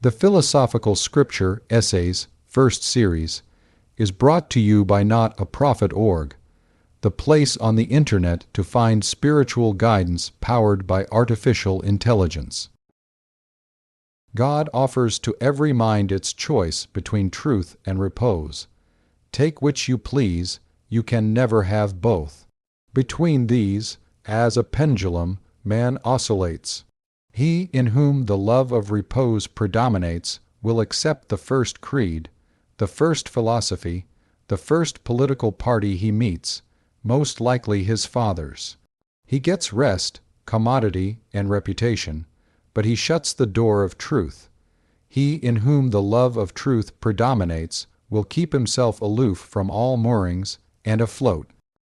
The Philosophical Scripture Essays, first series, is brought to you by Not a Prophet org, the place on the internet to find spiritual guidance powered by artificial intelligence. God offers to every mind its choice between truth and repose. Take which you please, you can never have both. Between these, as a pendulum, man oscillates. He in whom the love of repose predominates will accept the first creed, the first philosophy, the first political party he meets, most likely his father's. He gets rest, commodity, and reputation, but he shuts the door of truth. He in whom the love of truth predominates will keep himself aloof from all moorings and afloat.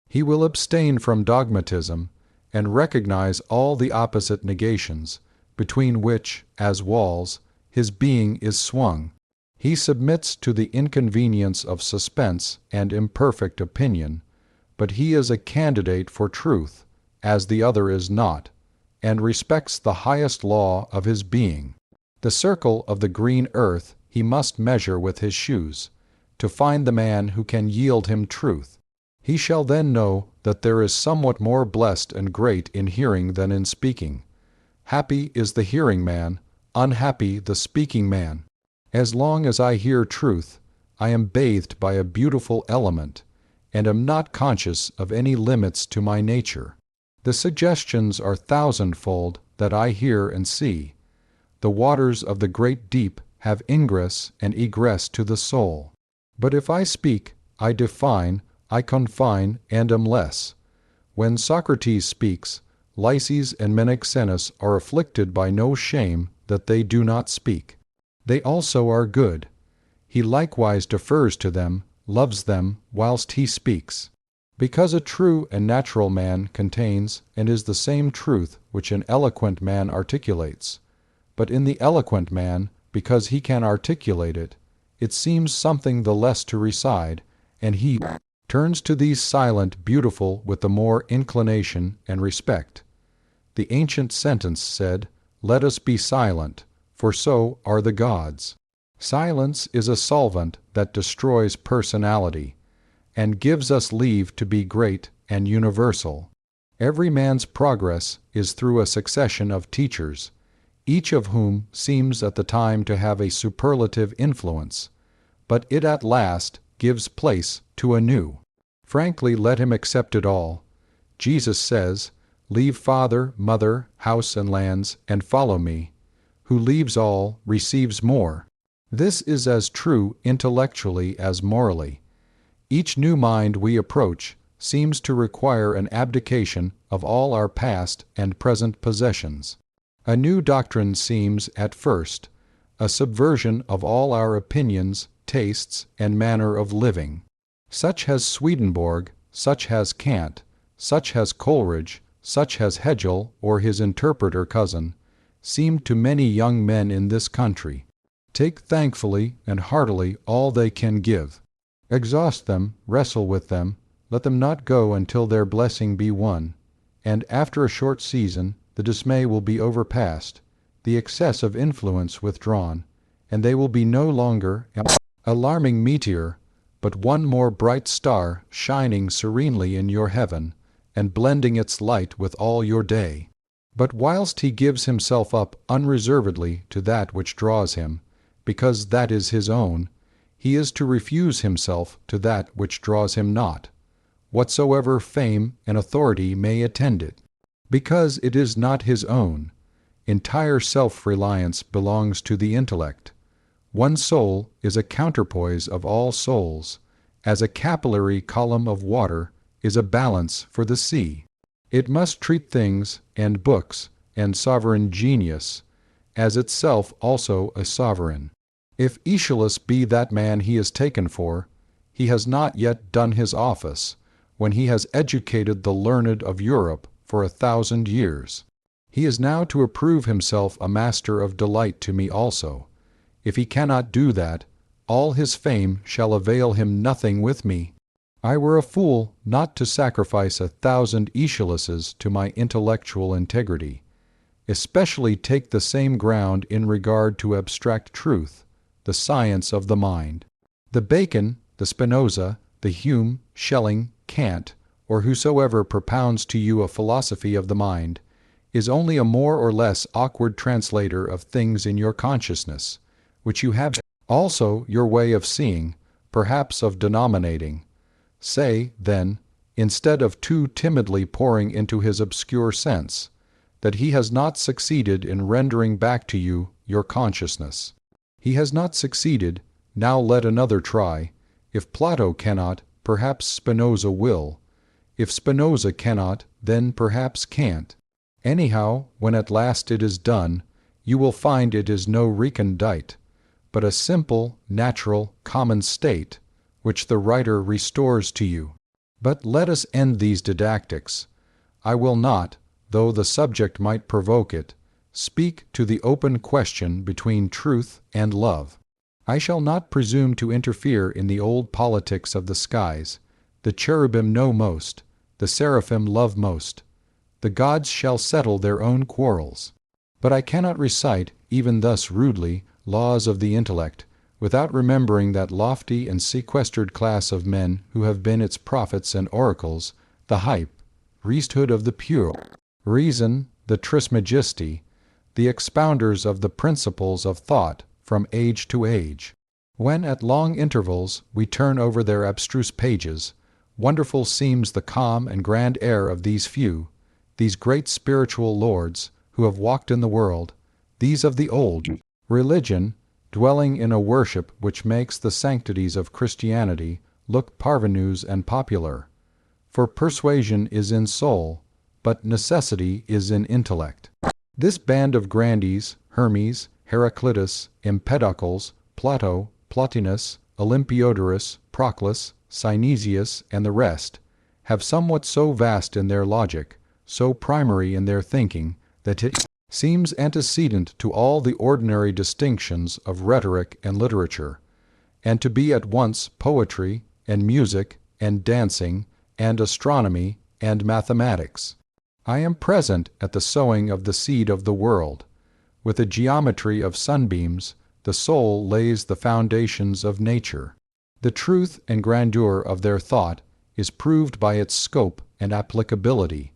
He will abstain from dogmatism and recognize all the opposite negations, between which, as walls, his being is swung. He submits to the inconvenience of suspense and imperfect opinion, but he is a candidate for truth, as the other is not, and respects the highest law of his being. The circle of the green earth he must measure with his shoes, to find the man who can yield him truth. He shall then know that there is somewhat more blessed and great in hearing than in speaking. Happy is the hearing man, unhappy the speaking man. As long as I hear truth, I am bathed by a beautiful element, and am not conscious of any limits to my nature. The suggestions are thousandfold that I hear and see. The waters of the great deep have ingress and egress to the soul. But if I speak, I define, I confine, and am less. When Socrates speaks, Lysis and Menexenus are afflicted by no shame that they do not speak. They also are good. He likewise defers to them, loves them, whilst he speaks. Because a true and natural man contains and is the same truth which an eloquent man articulates. But in the eloquent man, because he can articulate it, it seems something the less to reside, and he turns to these silent beautiful with the more inclination and respect. The ancient sentence said, "Let us be silent, for so are the gods." Silence is a solvent that destroys personality, and gives us leave to be great and universal. Every man's progress is through a succession of teachers, each of whom seems at the time to have a superlative influence, but it at last gives place to anew. Frankly, let him accept it all. Jesus says, "Leave father, mother, house and lands, and follow me. Who leaves all receives more." This is as true intellectually as morally. Each new mind we approach seems to require an abdication of all our past and present possessions. A new doctrine seems, at first, a subversion of all our opinions, tastes, and manner of living. Such has Swedenborg, such has Kant, such has Coleridge, such has Hegel or his interpreter cousin, seemed to many young men in this country. Take thankfully and heartily all they can give. Exhaust them, wrestle with them, let them not go until their blessing be won, and after a short season the dismay will be overpast, the excess of influence withdrawn, and they will be no longer an alarming meteor, but one more bright star shining serenely in your heaven, and blending its light with all your day. But whilst he gives himself up unreservedly to that which draws him, because that is his own, he is to refuse himself to that which draws him not, whatsoever fame and authority may attend it. Because it is not his own, entire self-reliance belongs to the intellect. One soul is a counterpoise of all souls, as a capillary column of water is a balance for the sea. It must treat things and books and sovereign genius as itself also a sovereign. If Aeschylus be that man he is taken for, he has not yet done his office, when he has educated the learned of Europe for 1,000 years. He is now to approve himself a master of delight to me also. If he cannot do that, all his fame shall avail him nothing with me. I were a fool not to sacrifice 1,000 Aeschyluses to my intellectual integrity. especially take the same ground in regard to abstract truth, the science of the mind. The Bacon, the Spinoza, the Hume, Schelling, Kant, or whosoever propounds to you a philosophy of the mind, is only a more or less awkward translator of things in your consciousness, which you have also your way of seeing, perhaps of denominating. Say, then, instead of too timidly pouring into his obscure sense, that he has not succeeded in rendering back to you your consciousness. He has not succeeded, now let another try. If Plato cannot, perhaps Spinoza will. If Spinoza cannot, then perhaps Kant. Anyhow, when at last it is done, you will find it is no recondite, but a simple, natural, common state, which the writer restores to you. But let us end these didactics. I will not, though the subject might provoke it, speak to the open question between truth and love. I shall not presume to interfere in the old politics of the skies. The cherubim know most, the seraphim love most. The gods shall settle their own quarrels. But I cannot recite, even thus rudely, laws of the intellect, without remembering that lofty and sequestered class of men who have been its prophets and oracles, the hype, priesthood of the pure, reason, the trismegisti, the expounders of the principles of thought from age to age. When at long intervals we turn over their abstruse pages, wonderful seems the calm and grand air of these few, these great spiritual lords who have walked in the world, these of the old religion, dwelling in a worship which makes the sanctities of Christianity look parvenus and popular. For persuasion is in soul, but necessity is in intellect. This band of grandees, Hermes, Heraclitus, Empedocles, Plato, Plotinus, Olympiodorus, Proclus, Synesius, and the rest, have somewhat so vast in their logic, so primary in their thinking, that it seems antecedent to all the ordinary distinctions of rhetoric and literature, and to be at once poetry and music and dancing and astronomy and mathematics. I am present at the sowing of the seed of the world. With the geometry of sunbeams, the soul lays the foundations of nature. The truth and grandeur of their thought is proved by its scope and applicability,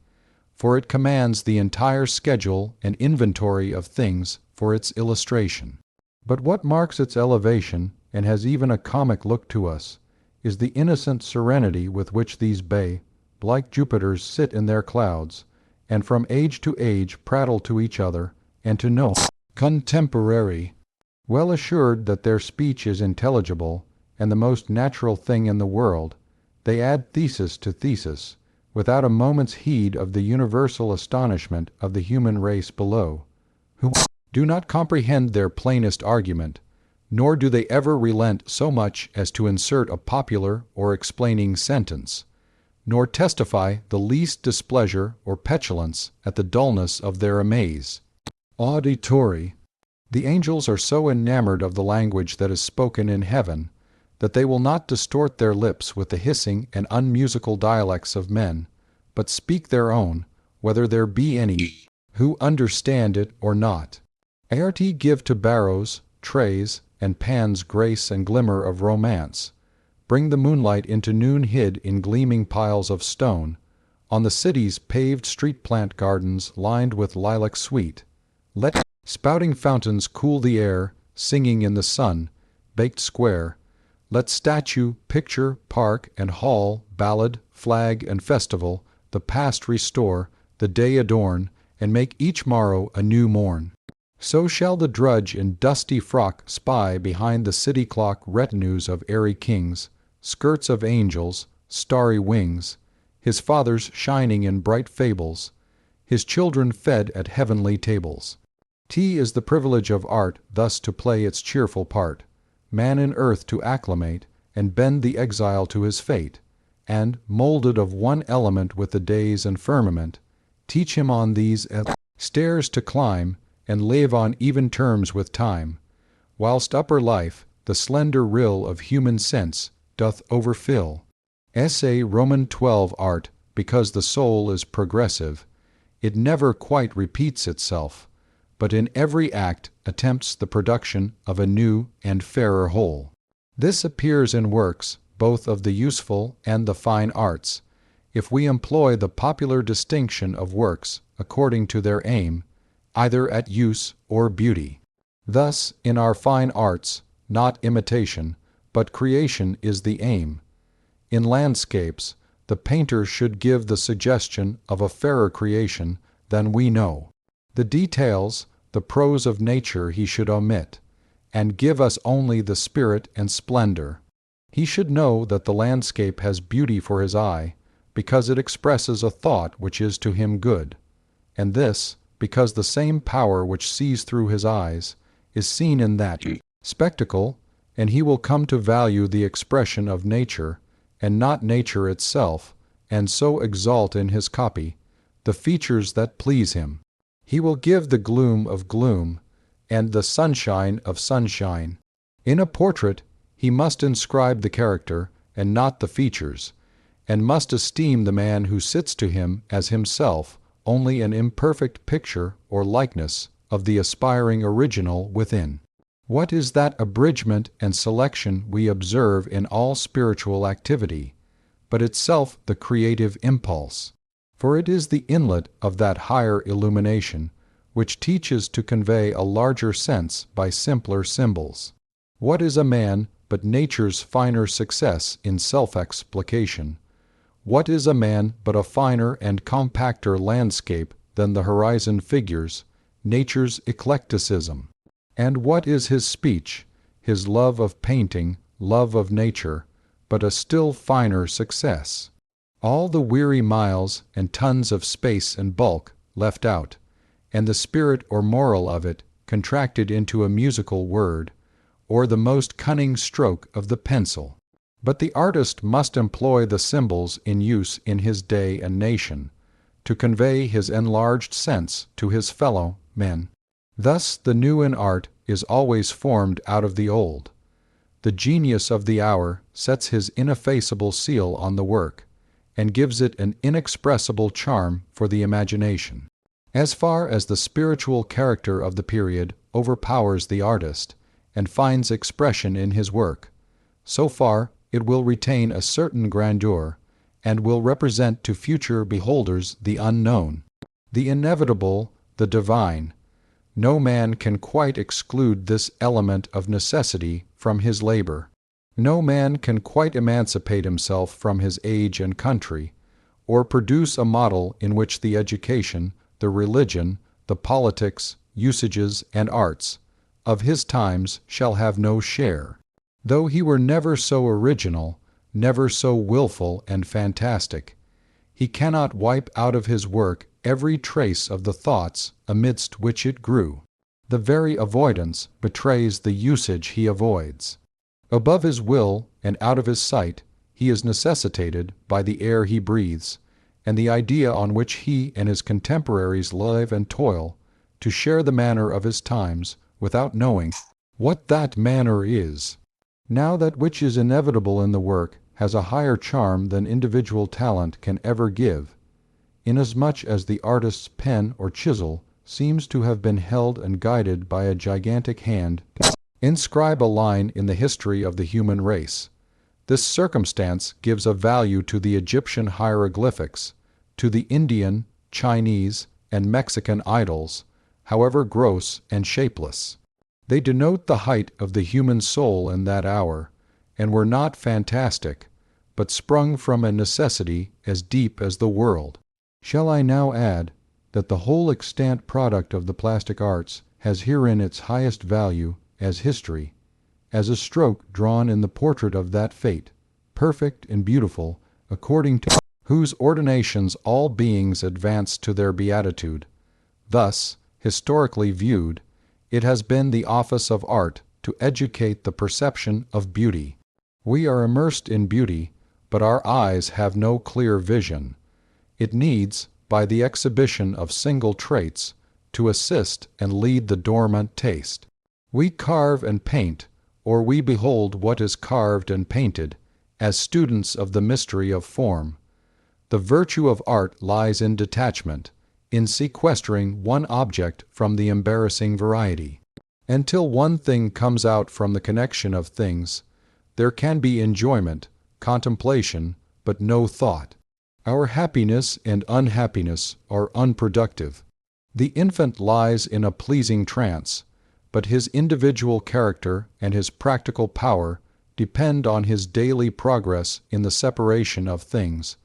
for it commands the entire schedule and inventory of things for its illustration. But what marks its elevation, and has even a comic look to us, is the innocent serenity with which these like Jupiters sit in their clouds, and from age to age prattle to each other, and to no contemporary, well assured that their speech is intelligible, and the most natural thing in the world, they add thesis to thesis, without a moment's heed of the universal astonishment of the human race below, who do not comprehend their plainest argument, nor do they ever relent so much as to insert a popular or explaining sentence, nor testify the least displeasure or petulance at the dullness of their amaze. Auditory. The angels are so enamored of the language that is spoken in heaven, that they will not distort their lips with the hissing and unmusical dialects of men, but speak their own, whether there be any who understand it or not. Art give to barrows, trays, and pans grace and glimmer of romance. Bring the moonlight into noon hid in gleaming piles of stone, on the city's paved street-plant gardens lined with lilac sweet. Let spouting fountains cool the air, singing in the sun, baked square. Let statue, picture, park, and hall, ballad, flag, and festival, the past restore, the day adorn, and make each morrow a new morn. So shall the drudge in dusty frock spy behind the city clock retinues of airy kings, skirts of angels, starry wings, his fathers shining in bright fables, his children fed at heavenly tables. Tea is the privilege of art thus to play its cheerful part, man in earth to acclimate, and bend the exile to his fate, and, moulded of one element with the days and firmament, teach him on these stairs to climb, and live on even terms with time, whilst upper life, the slender rill of human sense, doth overfill. Essay Roman 12 art, because the soul is progressive, It never quite repeats itself, but in every act attempts the production of a new and fairer whole. This appears in works both of the useful and the fine arts, if we employ the popular distinction of works according to their aim, either at use or beauty. Thus, in our fine arts, not imitation, but creation is the aim. In landscapes, the painter should give the suggestion of a fairer creation than we know. The details, the prose of nature he should omit, and give us only the spirit and splendor. He should know that the landscape has beauty for his eye, because it expresses a thought which is to him good, and this, because the same power which sees through his eyes is seen in that spectacle, and he will come to value the expression of nature, and not nature itself, and so exalt in his copy the features that please him. He will give the gloom of gloom, and the sunshine of sunshine. In a portrait, he must inscribe the character, and not the features, and must esteem the man who sits to him as himself only an imperfect picture or likeness of the aspiring original within. What is that abridgment and selection we observe in all spiritual activity, but itself the creative impulse? For it is the inlet of that higher illumination which teaches to convey a larger sense by simpler symbols. What is a man but nature's finer success in self-explication? What is a man but a finer and compacter landscape than the horizon figures, nature's eclecticism? And what is his speech, his love of painting, love of nature, but a still finer success? All the weary miles and tons of space and bulk left out, and the spirit or moral of it contracted into a musical word, or the most cunning stroke of the pencil. But the artist must employ the symbols in use in his day and nation, to convey his enlarged sense to his fellow men. Thus the new in art is always formed out of the old. The genius of the hour sets his ineffaceable seal on the work, and gives it an inexpressible charm for the imagination. As far as the spiritual character of the period overpowers the artist, and finds expression in his work, so far it will retain a certain grandeur, and will represent to future beholders the unknown, the inevitable, the divine. No man can quite exclude this element of necessity from his labor. No man can quite emancipate himself from his age and country, or produce a model in which the education, the religion, the politics, usages, and arts of his times shall have no share. Though he were never so original, never so willful and fantastic, he cannot wipe out of his work every trace of the thoughts amidst which it grew. The very avoidance betrays the usage he avoids. Above his will and out of his sight, he is necessitated by the air he breathes, and the idea on which he and his contemporaries live and toil, to share the manner of his times without knowing what that manner is. Now that which is inevitable in the work has a higher charm than individual talent can ever give, inasmuch as the artist's pen or chisel seems to have been held and guided by a gigantic hand. Inscribe a line in the history of the human race. This circumstance gives a value to the Egyptian hieroglyphics, to the Indian, Chinese, and Mexican idols, however gross and shapeless. They denote the height of the human soul in that hour, and were not fantastic, but sprung from a necessity as deep as the world. Shall I now add that the whole extant product of the plastic arts has herein its highest value as history, as a stroke drawn in the portrait of that fate, perfect and beautiful, according to whose ordinations all beings advance to their beatitude. Thus, historically viewed, it has been the office of art to educate the perception of beauty. We are immersed in beauty, but our eyes have no clear vision. It needs, by the exhibition of single traits, to assist and lead the dormant taste. We carve and paint, or we behold what is carved and painted, as students of the mystery of form. The virtue of art lies in detachment, in sequestering one object from the embarrassing variety. Until one thing comes out from the connection of things, there can be enjoyment, contemplation, but no thought. Our happiness and unhappiness are unproductive. The infant lies in a pleasing trance, but his individual character and his practical power depend on his daily progress in the separation of things,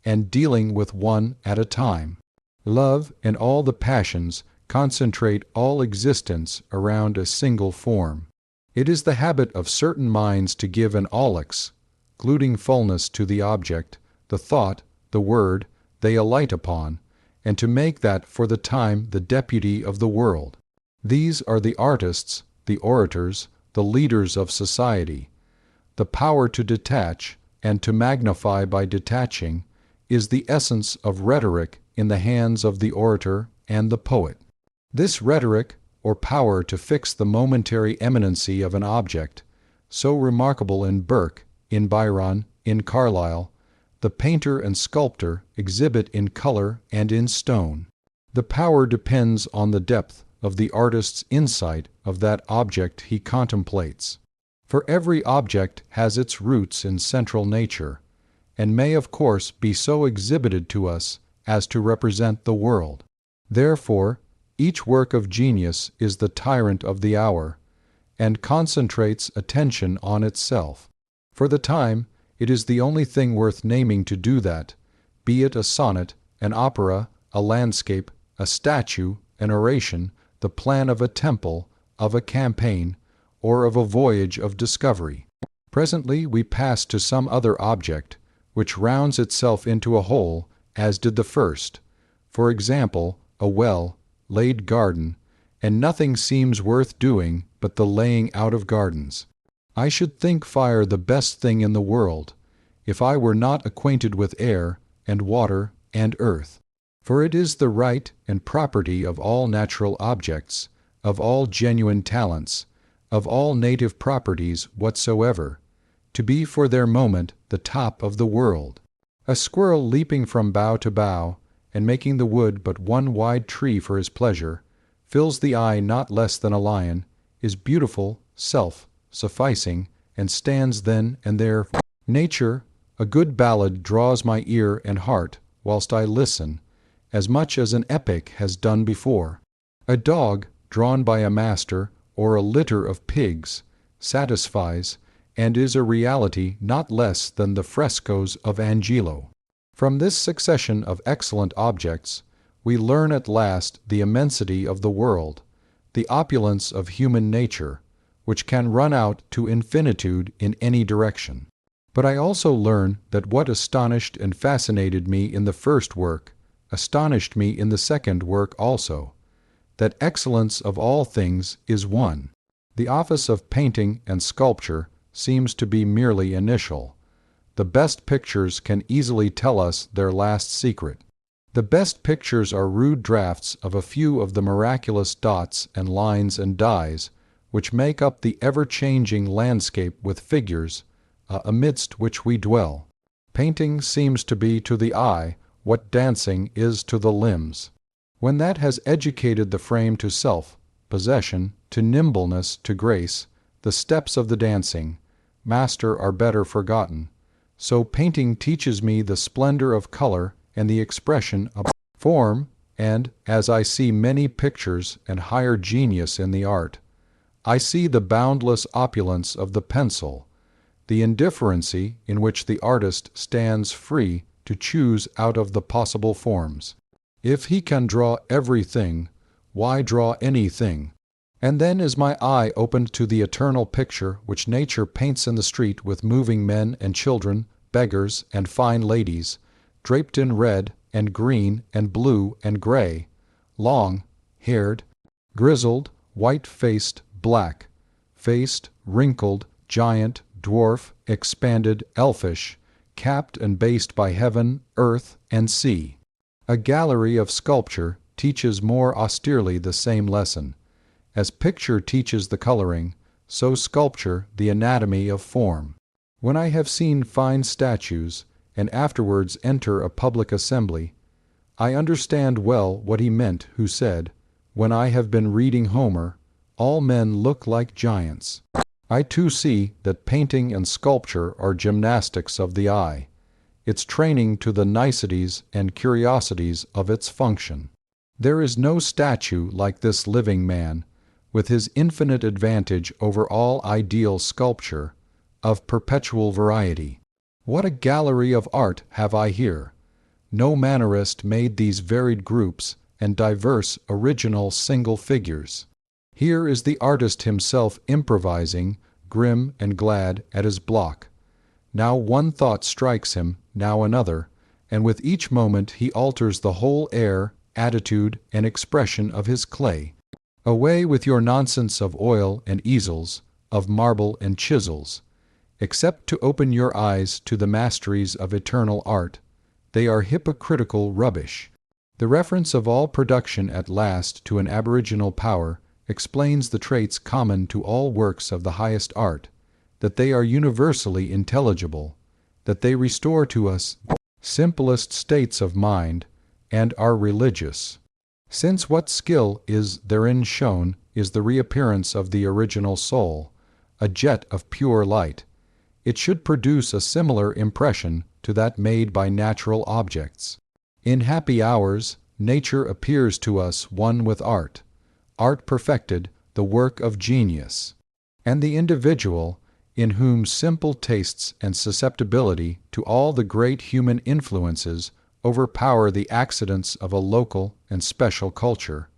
and dealing with one at a time. Love and all the passions concentrate all existence around a single form. It is the habit of certain minds to give an olix, gluting fullness to the object, the thought, the word, they alight upon, and to make that for the time the deputy of the world. These are the artists, the orators, the leaders of society. The power to detach, and to magnify by detaching, is the essence of rhetoric in the hands of the orator and the poet. This rhetoric, or power to fix the momentary eminency of an object, so remarkable in Burke, in Byron, in Carlyle, the painter and sculptor exhibit in color and in stone. The power depends on the depth of the artist's insight of that object he contemplates. For every object has its roots in central nature, and may of course be so exhibited to us as to represent the world. Therefore, each work of genius is the tyrant of the hour, and concentrates attention on itself. For the time, it is the only thing worth naming to do that, be it a sonnet, an opera, a landscape, a statue, an oration, the plan of a temple, of a campaign, or of a voyage of discovery. Presently we pass to some other object, which rounds itself into a whole, as did the first. For example, a well-laid garden, and nothing seems worth doing but the laying out of gardens. I should think fire the best thing in the world, if I were not acquainted with air, and water, and earth. For it is the right and property of all natural objects, of all genuine talents, of all native properties whatsoever, to be for their moment the top of the world. A squirrel leaping from bough to bough, and making the wood but one wide tree for his pleasure, fills the eye not less than a lion, is beautiful, self-sufficing, and stands then and there. Nature, a good ballad draws my ear and heart whilst I listen, as much as an epic has done before. A dog, drawn by a master, or a litter of pigs, satisfies, and is a reality not less than the frescoes of Angelo. From this succession of excellent objects, we learn at last the immensity of the world, the opulence of human nature, which can run out to infinitude in any direction. But I also learn that what astonished and fascinated me in the first work astonished me in the second work also, that excellence of all things is one. The office of painting and sculpture seems to be merely initial. The best pictures can easily tell us their last secret. The best pictures are rude drafts of a few of the miraculous dots and lines and dyes which make up the ever-changing landscape with figures amidst which we dwell. Painting seems to be to the eye what dancing is to the limbs. When that has educated the frame to self-possession, to nimbleness, to grace, the steps of the dancing master are better forgotten. So painting teaches me the splendor of color and the expression of form, and, as I see many pictures and higher genius in the art, I see the boundless opulence of the pencil, the indifferency in which the artist stands free to choose out of the possible forms. If he can draw everything, why draw anything? And then is my eye opened to the eternal picture which nature paints in the street with moving men and children, beggars and fine ladies, draped in red and green and blue and gray, long-haired, grizzled, white-faced, black-faced, wrinkled, giant, dwarf, expanded, elfish, capped and based by heaven, earth, and sea. A gallery of sculpture teaches more austerely the same lesson. As picture teaches the coloring, so sculpture the anatomy of form. When I have seen fine statues, and afterwards enter a public assembly, I understand well what he meant who said, "When I have been reading Homer, all men look like giants." I too see that painting and sculpture are gymnastics of the eye, its training to the niceties and curiosities of its function. There is no statue like this living man, with his infinite advantage over all ideal sculpture, of perpetual variety. What a gallery of art have I here! No mannerist made these varied groups and diverse original single figures. Here is the artist himself improvising, grim and glad, at his block. Now one thought strikes him, now another, and with each moment he alters the whole air, attitude, and expression of his clay. Away with your nonsense of oil and easels, of marble and chisels. Except to open your eyes to the masteries of eternal art, they are hypocritical rubbish. The reference of all production at last to an aboriginal power explains the traits common to all works of the highest art, that they are universally intelligible, that they restore to us simplest states of mind, and are religious. Since what skill is therein shown is the reappearance of the original soul, a jet of pure light, it should produce a similar impression to that made by natural objects. In happy hours, nature appears to us one with art, art perfected, the work of genius. And the individual, in whom simple tastes and susceptibility to all the great human influences overpower the accidents of a local and special culture,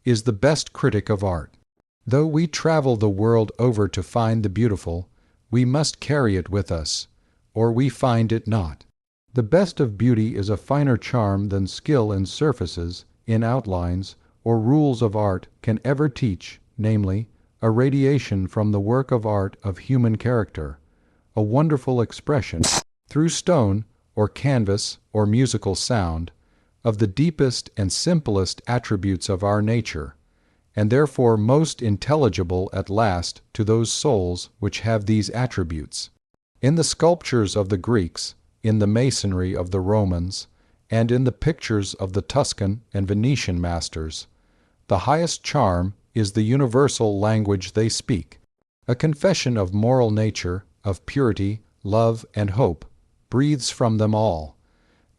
is the best critic of art. Though we travel the world over to find the beautiful, we must carry it with us, or we find it not. The best of beauty is a finer charm than skill in surfaces, in outlines, or rules of art can ever teach, namely, a radiation from the work of art of human character, a wonderful expression, through stone, or canvas, or musical sound, of the deepest and simplest attributes of our nature, and therefore most intelligible at last to those souls which have these attributes. In the sculptures of the Greeks, in the masonry of the Romans, and in the pictures of the Tuscan and Venetian masters, the highest charm is the universal language they speak, a confession of moral nature, of purity, love, and hope, breathes from them all.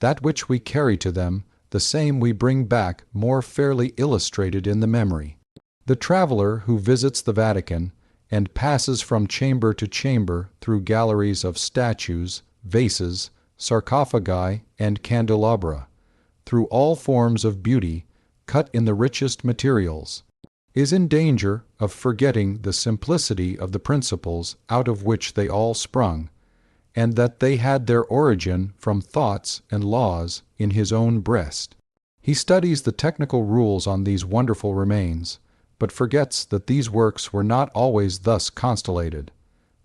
That which we carry to them, the same we bring back more fairly illustrated in the memory. The traveler who visits the Vatican, and passes from chamber to chamber through galleries of statues, vases, sarcophagi, and candelabra, through all forms of beauty, cut in the richest materials, is in danger of forgetting the simplicity of the principles out of which they all sprung, and that they had their origin from thoughts and laws in his own breast. He studies the technical rules on these wonderful remains, but forgets that these works were not always thus constellated,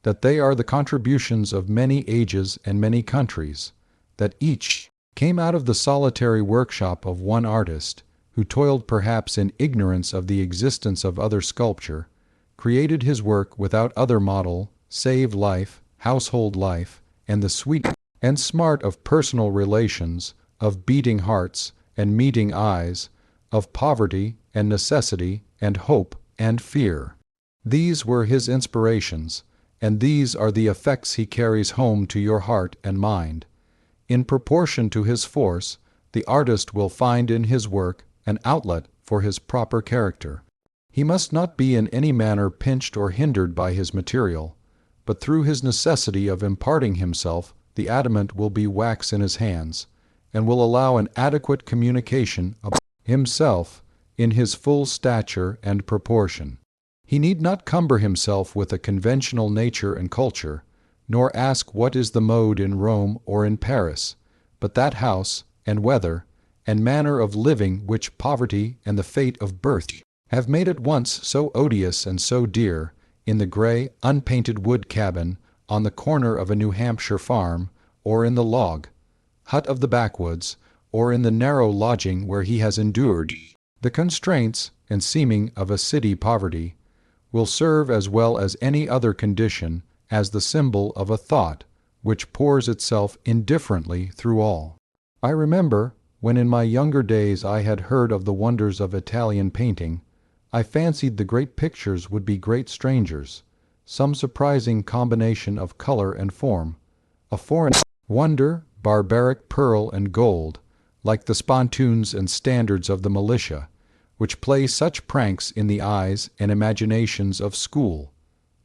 that they are the contributions of many ages and many countries, that each came out of the solitary workshop of one artist, who toiled perhaps in ignorance of the existence of other sculpture, created his work without other model save life, household life, and the sweet and smart of personal relations, of beating hearts and meeting eyes, of poverty and necessity and hope and fear. These were his inspirations, and these are the effects he carries home to your heart and mind. In proportion to his force, the artist will find in his work an outlet for his proper character. He must not be in any manner pinched or hindered by his material, but through his necessity of imparting himself, the adamant will be wax in his hands, and will allow an adequate communication of himself in his full stature and proportion. He need not cumber himself with a conventional nature and culture, nor ask what is the mode in Rome or in Paris, but that house, and weather, and manner of living which poverty and the fate of birth have made at once so odious and so dear, in the gray, unpainted wood cabin on the corner of a New Hampshire farm, or in the log hut of the backwoods, or in the narrow lodging where he has endured the constraints and seeming of a city poverty, will serve as well as any other condition as the symbol of a thought which pours itself indifferently through all. I remember, when in my younger days I had heard of the wonders of Italian painting, I fancied the great pictures would be great strangers, some surprising combination of color and form, a foreign wonder, barbaric pearl and gold, like the spontoons and standards of the militia, which play such pranks in the eyes and imaginations of school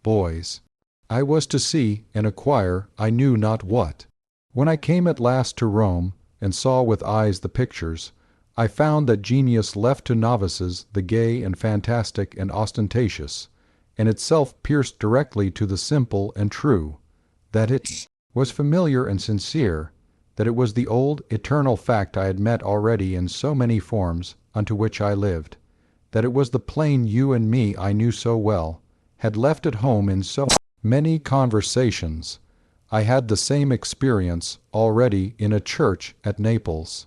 boys. I was to see and acquire I knew not what. When I came at last to Rome, and saw with eyes the pictures, I found that genius left to novices the gay and fantastic and ostentatious, and itself pierced directly to the simple and true, that it was familiar and sincere, that it was the old, eternal fact I had met already in so many forms, unto which I lived, that it was the plain you and me I knew so well, had left at home in so many conversations. I had the same experience already in a church at Naples.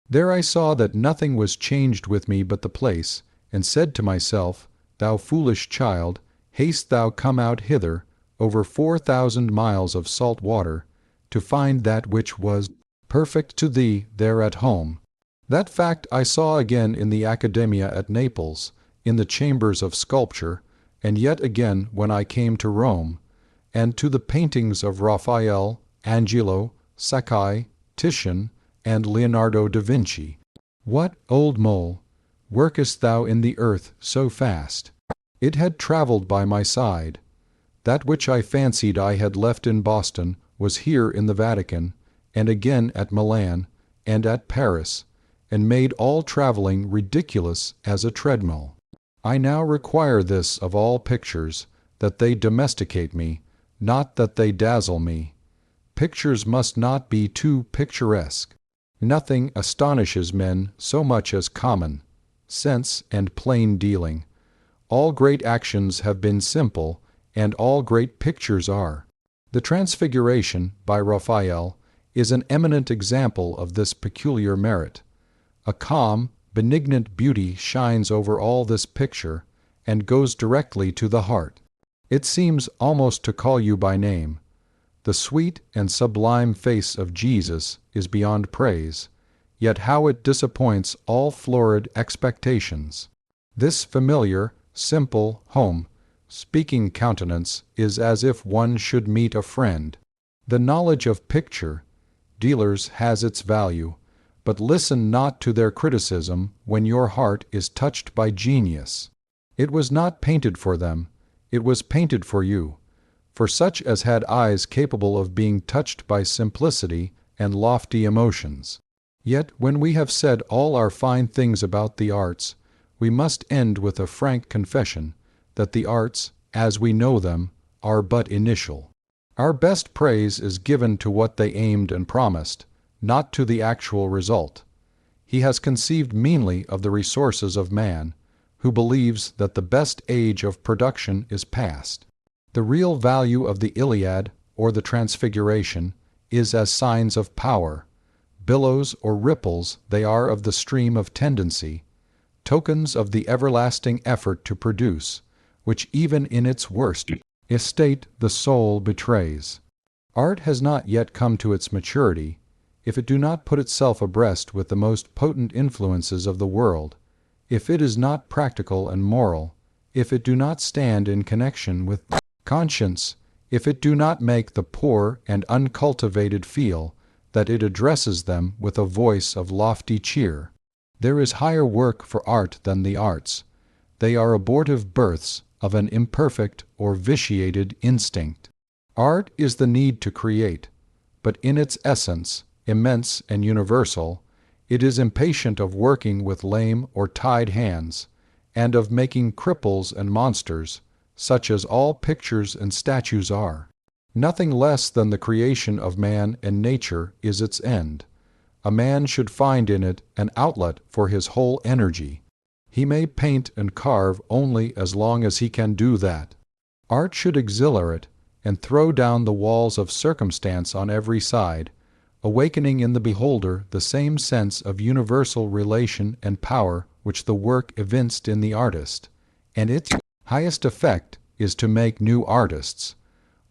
There I saw that nothing was changed with me but the place, and said to myself, Thou foolish child, haste thou come out hither, over 4,000 miles of salt water, to find that which was perfect to thee there at home. That fact I saw again in the Accademia at Naples, in the chambers of sculpture, and yet again when I came to Rome, and to the paintings of Raphael, Angelo, Sakai, Titian, and Leonardo da Vinci. What, old mole, workest thou in the earth so fast? It had travelled by my side. That which I fancied I had left in Boston was here in the Vatican, and again at Milan, and at Paris, and made all travelling ridiculous as a treadmill. I now require this of all pictures, that they domesticate me, not that they dazzle me. Pictures must not be too picturesque. Nothing astonishes men so much as common sense and plain dealing. All great actions have been simple, and all great pictures are. The Transfiguration, by Raphael, is an eminent example of this peculiar merit. A calm, benignant beauty shines over all this picture, and goes directly to the heart. It seems almost to call you by name. The sweet and sublime face of Jesus is beyond praise, yet how it disappoints all florid expectations. This familiar, simple, speaking countenance is as if one should meet a friend. The knowledge of picture dealers has its value, but listen not to their criticism when your heart is touched by genius. It was not painted for them, it was painted for you, for such as had eyes capable of being touched by simplicity and lofty emotions. Yet when we have said all our fine things about the arts, we must end with a frank confession that the arts, as we know them, are but initial. Our best praise is given to what they aimed and promised, not to the actual result. He has conceived meanly of the resources of man, who believes that the best age of production is past. The real value of the Iliad or the Transfiguration is as signs of power. Billows or ripples they are of the stream of tendency, tokens of the everlasting effort to produce, which even in its worst estate the soul betrays. Art has not yet come to its maturity, if it do not put itself abreast with the most potent influences of the world, if it is not practical and moral, if it do not stand in connection with conscience, if it do not make the poor and uncultivated feel that it addresses them with a voice of lofty cheer. There is higher work for art than the arts. They are abortive births of an imperfect or vitiated instinct. Art is the need to create, but in its essence, immense and universal, it is impatient of working with lame or tied hands, and of making cripples and monsters, such as all pictures and statues are. Nothing less than the creation of man and nature is its end. A man should find in it an outlet for his whole energy. He may paint and carve only as long as he can do that. Art should exhilarate and throw down the walls of circumstance on every side, awakening in the beholder the same sense of universal relation and power which the work evinced in the artist, and its highest effect is to make new artists.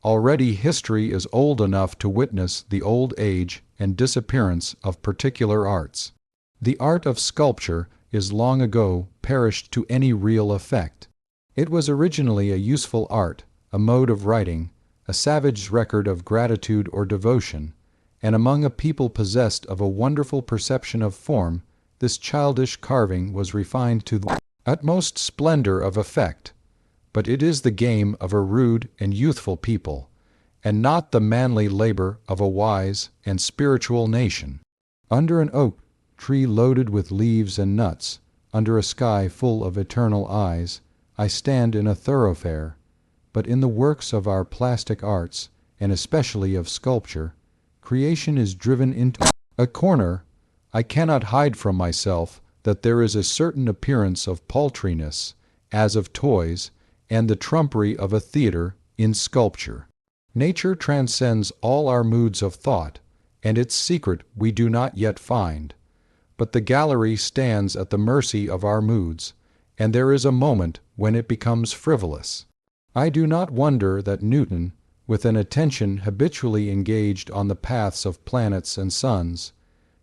Already history is old enough to witness the old age and disappearance of particular arts. The art of sculpture is long ago perished to any real effect. It was originally a useful art, a mode of writing, a savage record of gratitude or devotion, and among a people possessed of a wonderful perception of form, this childish carving was refined to the utmost splendor of effect. But it is the game of a rude and youthful people, and not the manly labor of a wise and spiritual nation. Under an oak tree loaded with leaves and nuts, under a sky full of eternal eyes, I stand in a thoroughfare. But in the works of our plastic arts, and especially of sculpture, creation is driven into a corner. I cannot hide from myself that there is a certain appearance of paltriness, as of toys, and the trumpery of a theatre in sculpture. Nature transcends all our moods of thought, and its secret we do not yet find. But the gallery stands at the mercy of our moods, and there is a moment when it becomes frivolous. I do not wonder that Newton, with an attention habitually engaged on the paths of planets and suns,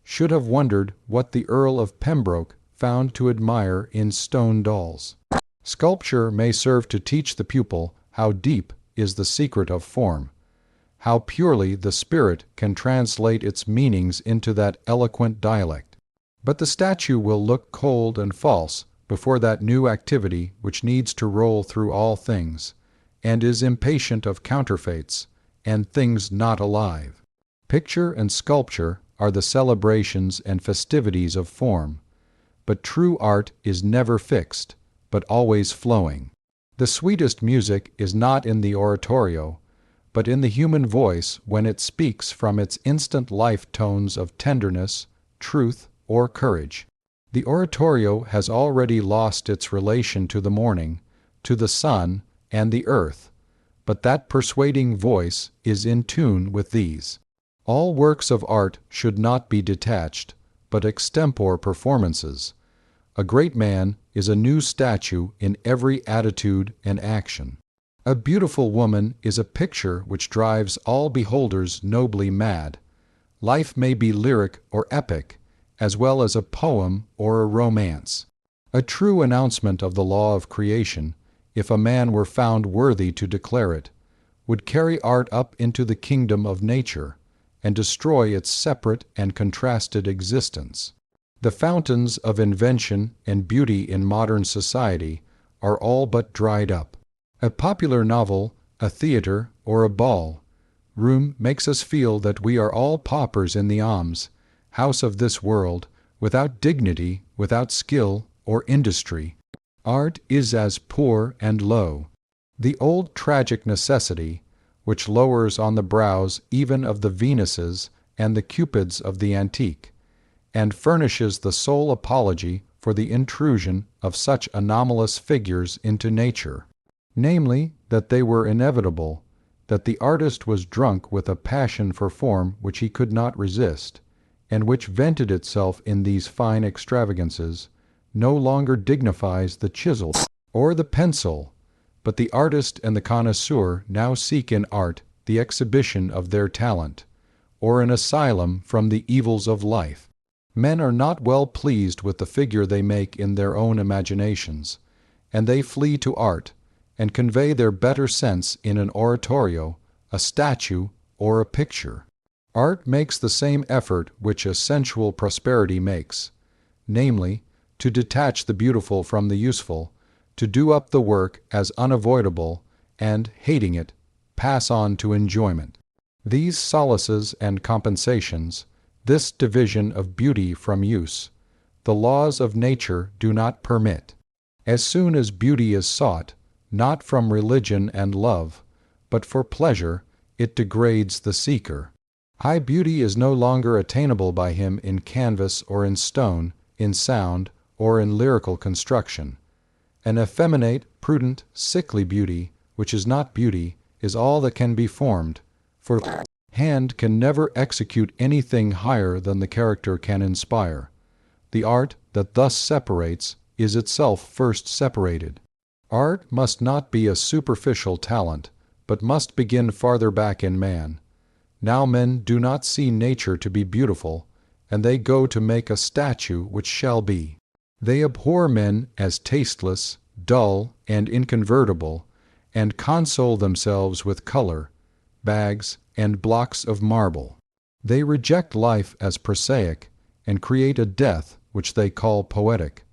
should have wondered what the Earl of Pembroke found to admire in stone dolls. Sculpture may serve to teach the pupil how deep is the secret of form, how purely the spirit can translate its meanings into that eloquent dialect. But the statue will look cold and false before that new activity which needs to roll through all things, and is impatient of counterfeits and things not alive. Picture and sculpture are the celebrations and festivities of form, but true art is never fixed, but always flowing. The sweetest music is not in the oratorio, but in the human voice when it speaks from its instant life tones of tenderness, truth, or courage. The oratorio has already lost its relation to the morning, to the sun, and the earth, but that persuading voice is in tune with these. All works of art should not be detached, but extempore performances. A great man is a new statue in every attitude and action. A beautiful woman is a picture which drives all beholders nobly mad. Life may be lyric or epic, as well as a poem or a romance. A true announcement of the law of creation, if a man were found worthy to declare it, would carry art up into the kingdom of nature, and destroy its separate and contrasted existence. The fountains of invention and beauty in modern society are all but dried up. A popular novel, a theatre, or a ball room makes us feel that we are all paupers in the alms house of this world, without dignity, without skill or industry. Art is as poor and low. The old tragic necessity, which lowers on the brows even of the Venuses and the Cupids of the antique, and furnishes the sole apology for the intrusion of such anomalous figures into nature, namely, that they were inevitable, that the artist was drunk with a passion for form which he could not resist, and which vented itself in these fine extravagances, no longer dignifies the chisel or the pencil, but the artist and the connoisseur now seek in art the exhibition of their talent, or an asylum from the evils of life. Men are not well pleased with the figure they make in their own imaginations, and they flee to art, and convey their better sense in an oratorio, a statue, or a picture. Art makes the same effort which a sensual prosperity makes, namely, to detach the beautiful from the useful, to do up the work as unavoidable, and, hating it, pass on to enjoyment. These solaces and compensations, this division of beauty from use, the laws of nature do not permit. As soon as beauty is sought, not from religion and love, but for pleasure, it degrades the seeker. High beauty is no longer attainable by him in canvas or in stone, in sound, or in lyrical construction. An effeminate, prudent, sickly beauty, which is not beauty, is all that can be formed, for hand can never execute anything higher than the character can inspire. The art that thus separates is itself first separated. Art must not be a superficial talent, but must begin farther back in man. Now men do not see nature to be beautiful, and they go to make a statue which shall be. They abhor men as tasteless, dull, and inconvertible, and console themselves with color, bags, and blocks of marble. They reject life as prosaic, and create a death which they call poetic.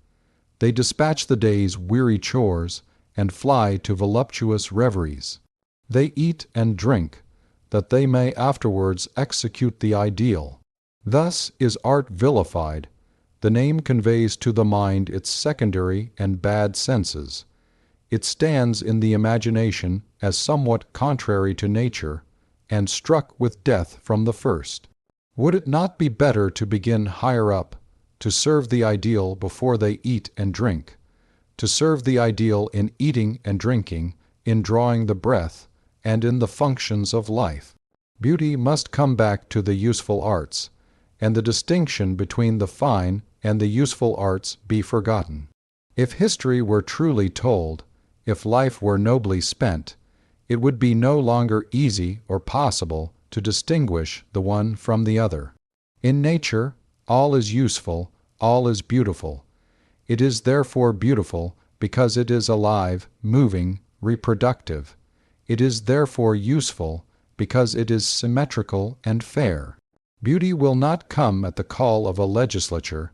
They dispatch the day's weary chores, and fly to voluptuous reveries. They eat and drink, that they may afterwards execute the ideal. Thus is art vilified. The name conveys to the mind its secondary and bad senses. It stands in the imagination as somewhat contrary to nature, and struck with death from the first. Would it not be better to begin higher up, to serve the ideal before they eat and drink, to serve the ideal in eating and drinking, in drawing the breath, and in the functions of life? Beauty must come back to the useful arts, and the distinction between the fine and the useful arts be forgotten. If history were truly told, if life were nobly spent, it would be no longer easy or possible to distinguish the one from the other. In nature, all is useful, all is beautiful. It is therefore beautiful because it is alive, moving, reproductive. It is therefore useful because it is symmetrical and fair. Beauty will not come at the call of a legislature,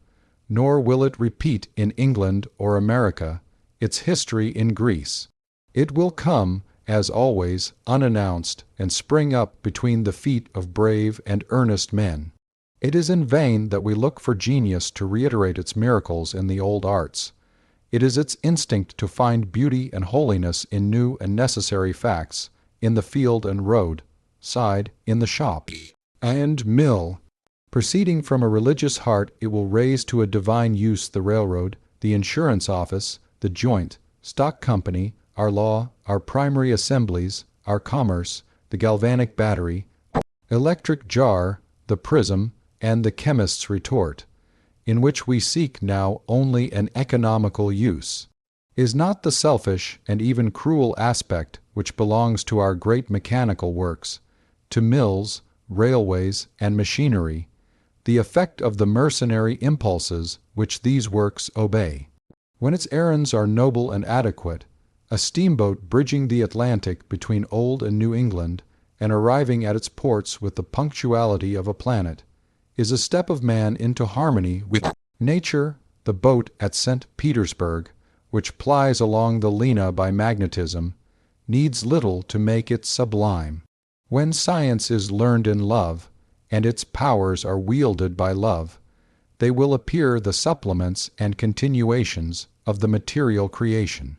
nor will it repeat in England or America its history in Greece. It will come, as always, unannounced, and spring up between the feet of brave and earnest men. It is in vain that we look for genius to reiterate its miracles in the old arts. It is its instinct to find beauty and holiness in new and necessary facts, in the field and road, side, in the shop and mill. Proceeding from a religious heart, it will raise to a divine use the railroad, the insurance office, the joint, stock company, our law, our primary assemblies, our commerce, the galvanic battery, electric jar, the prism, and the chemist's retort, in which we seek now only an economical use. Is not the selfish and even cruel aspect which belongs to our great mechanical works, to mills, railways, and machinery, the effect of the mercenary impulses which these works obey? When its errands are noble and adequate, a steamboat bridging the Atlantic between Old and New England, and arriving at its ports with the punctuality of a planet, is a step of man into harmony with nature. The boat at St. Petersburg, which plies along the Lena by magnetism, needs little to make it sublime. When science is learned in love, and its powers are wielded by love, they will appear the supplements and continuations of the material creation.